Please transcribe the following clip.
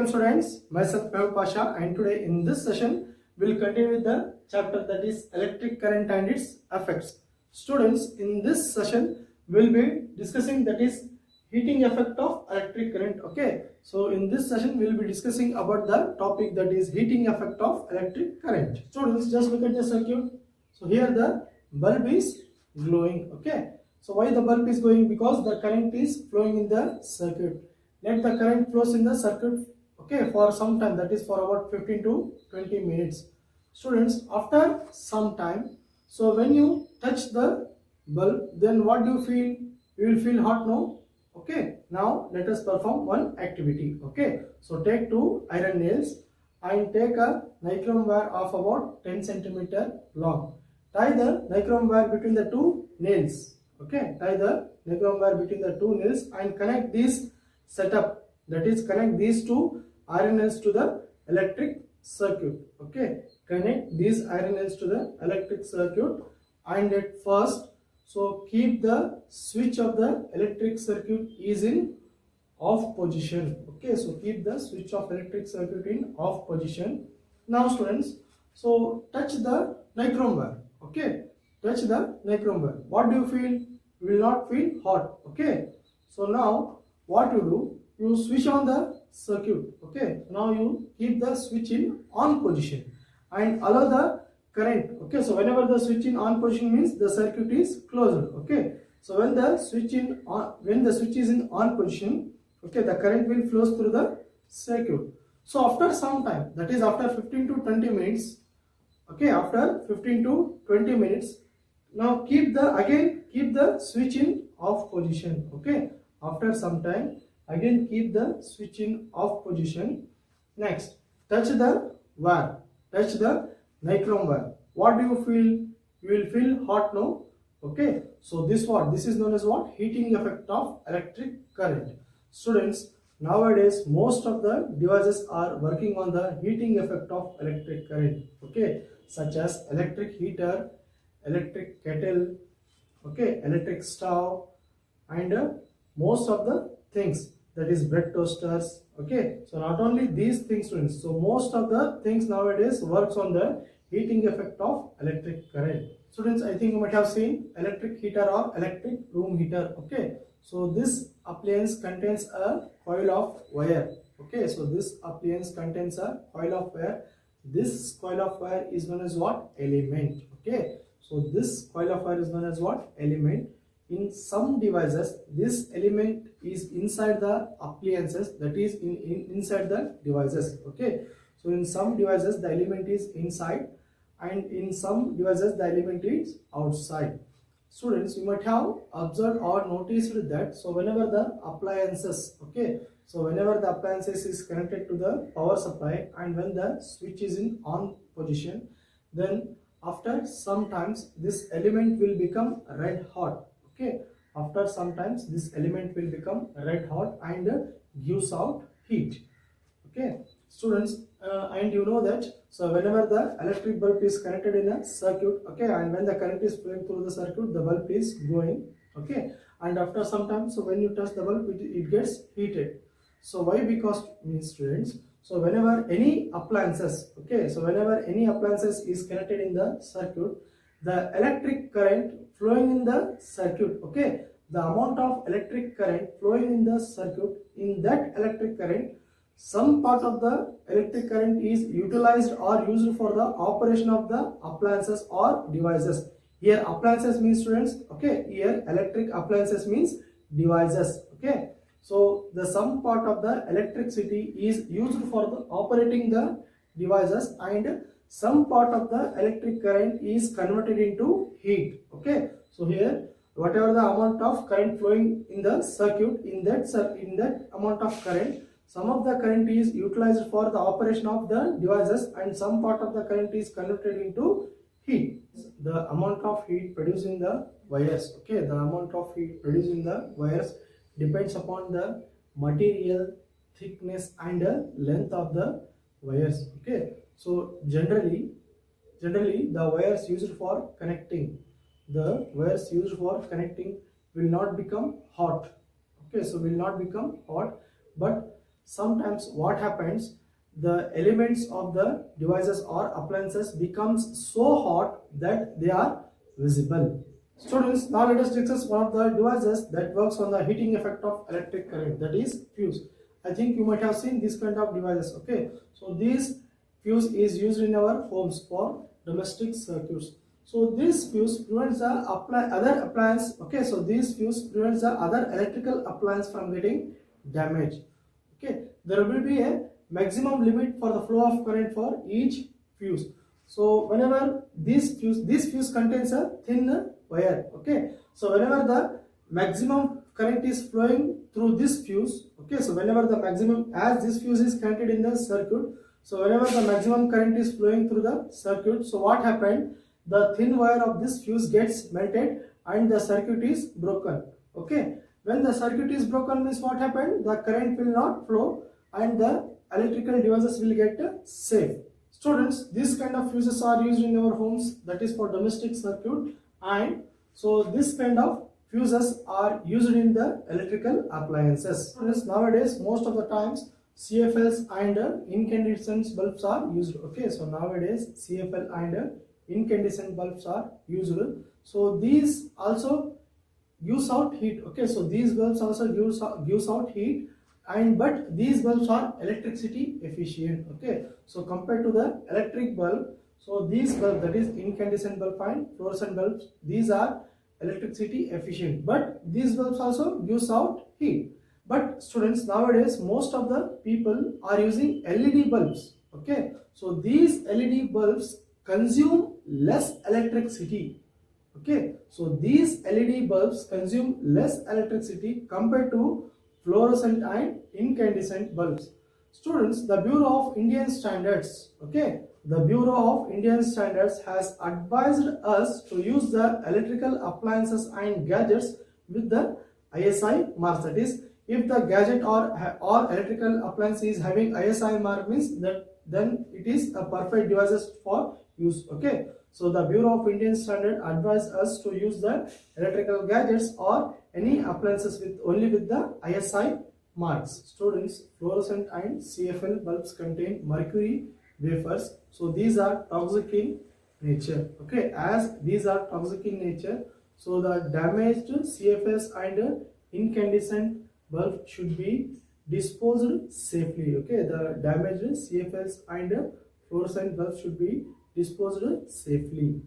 Welcome students, myself Mehul Pasha, and today in this session we'll continue with the chapter that is electric current and its effects. Students, in this session we'll be discussing that is heating effect of electric current. Okay, so in this session we'll be discussing about the topic that is heating effect of electric current. Students, just look at the circuit. So here the bulb is glowing. Okay, so why the bulb is glowing? Because the current is flowing in the circuit. Let the current flows in the circuit, okay, for some time, that is for about 15 to 20 minutes. Students, after some time, so when you touch the bulb, then what do you feel? You will feel hot, no? Okay, now let us perform one activity. Okay, so take two iron nails and take a nichrome wire of about 10 centimeter long. Tie the nichrome wire between the two nails. Okay, tie the nichrome wire between the two nails and connect this setup, that is connect these two iron nails to the electric circuit. Okay, connect these iron nails to the electric circuit, and at first, so keep the switch of the electric circuit is in off position. Okay, so keep the switch of electric circuit in off position. Now students, so touch the nichrome wire. Okay, touch the nichrome wire. What do you feel? You will not feel hot. Okay, so now what you do, you switch on the circuit. Okay, now you keep the switch in on position and allow the current. Okay, so whenever the switch in on position means the circuit is closed. Okay, so when the switch is in on position, okay, the current will flows through the circuit. So after some time, that is after 15 to 20 minutes, okay, after 15 to 20 minutes, now keep the switch in off position. Okay, after some time, again keep the switch in off position. Next, touch the wire, touch the nichrome wire. What do you feel? You will feel hot, no? Okay, so this is known as what? Heating effect of electric current. Students, nowadays most of the devices are working on the heating effect of electric current. Okay, such as electric heater, electric kettle, okay, electric stove, and most of the things, that is bread toasters. Okay, so not only these things, students, so most of the things nowadays works on the heating effect of electric current. Students, I think you might have seen electric heater or electric room heater. Okay, so this appliance contains a coil of wire. Okay, so this appliance contains a coil of wire. This coil of wire is known as what? Element. Okay, so this coil of wire is known as what? Element. In some devices, this element is inside the appliances, that is inside the devices. Okay, so in some devices the element is inside, and in some devices the element is outside. Students, you might have observed or noticed that, so whenever the appliances, okay, so whenever the appliances is connected to the power supply and when the switch is in on position, then after some times this element will become red hot. Okay, after sometimes this element will become red hot and gives out heat. Okay, students, and you know that, so whenever the electric bulb is connected in a circuit, okay, and when the current is flowing through the circuit, the bulb is glowing. Okay, and after some time, so when you touch the bulb, it gets heated. So why? Because, means students, so whenever any appliances, okay, so whenever any appliances is connected in the circuit, the electric current flowing in the circuit, okay, the amount of electric current flowing in the circuit, in that electric current, some part of the electric current is utilized or used for the operation of the appliances or devices. Here appliances means, students, okay, here electric appliances means devices. Okay, so the some part of the electricity is used for the operating the devices, and some part of the electric current is converted into heat. Okay, so here whatever the amount of current flowing in the circuit, in that amount of current, some of the current is utilized for the operation of the devices and some part of the current is converted into heat. The amount of heat produced in the wires, okay, the amount of heat produced in the wires depends upon the material, thickness and length of the wires. Okay, so generally the wires used for connecting, will not become hot. Okay, so will not become hot, but sometimes what happens, the elements of the devices or appliances becomes so hot that they are visible. Students, now let us discuss one of the devices that works on the heating effect of electric current, that is fuse. I think you might have seen this kind of devices. Okay, so this fuse is used in our homes for domestic circuits. So this fuse prevents the other appliance. Okay, so this fuse prevents the other electrical appliance from getting damaged. Okay, there will be a maximum limit for the flow of current for each fuse. So whenever this fuse contains a thin wire. Okay, so whenever the maximum current is flowing through this fuse, okay, so whenever the maximum, as this fuse is connected in the circuit, so whenever the maximum current is flowing through the circuit, so what happened, the thin wire of this fuse gets melted and the circuit is broken. Okay, when the circuit is broken means what happened, the current will not flow and the electrical devices will get safe. Students, this kind of fuses are used in our homes, that is for domestic circuit, and so this kind of fuses are used in the electrical appliances. Students, nowadays most of the times CFLs and incandescent bulbs are used. Okay, so nowadays CFL and incandescent bulbs are used. So these also gives out heat. Okay, so these bulbs also gives out heat, and but these bulbs are electricity efficient. Okay, so compared to the electric bulb, so these bulbs, that is incandescent bulb and fluorescent bulbs, these are electricity efficient, but these bulbs also gives out heat. But students, nowadays most of the people are using LED bulbs. Okay, so these LED bulbs consume less electricity. Okay, so these LED bulbs consume less electricity compared to fluorescent and incandescent bulbs. Students, the Bureau of Indian Standards, okay, the Bureau of Indian Standards has advised us to use the electrical appliances and gadgets with the ISI mark. That is, if the gadget or electrical appliance is having ISI mark, means that then it is a perfect devices for use. Okay, so the Bureau of Indian Standard advised us to use the electrical gadgets or any appliances with only with the ISI marks. Students, fluorescent and CFL bulbs contain mercury wafers, so these are toxic in nature. Okay, as these are toxic in nature, so the damaged CFS and incandescent bulb should be disposed safely. Okay, the damaged CFS and fluorescent bulbs should be disposed safely.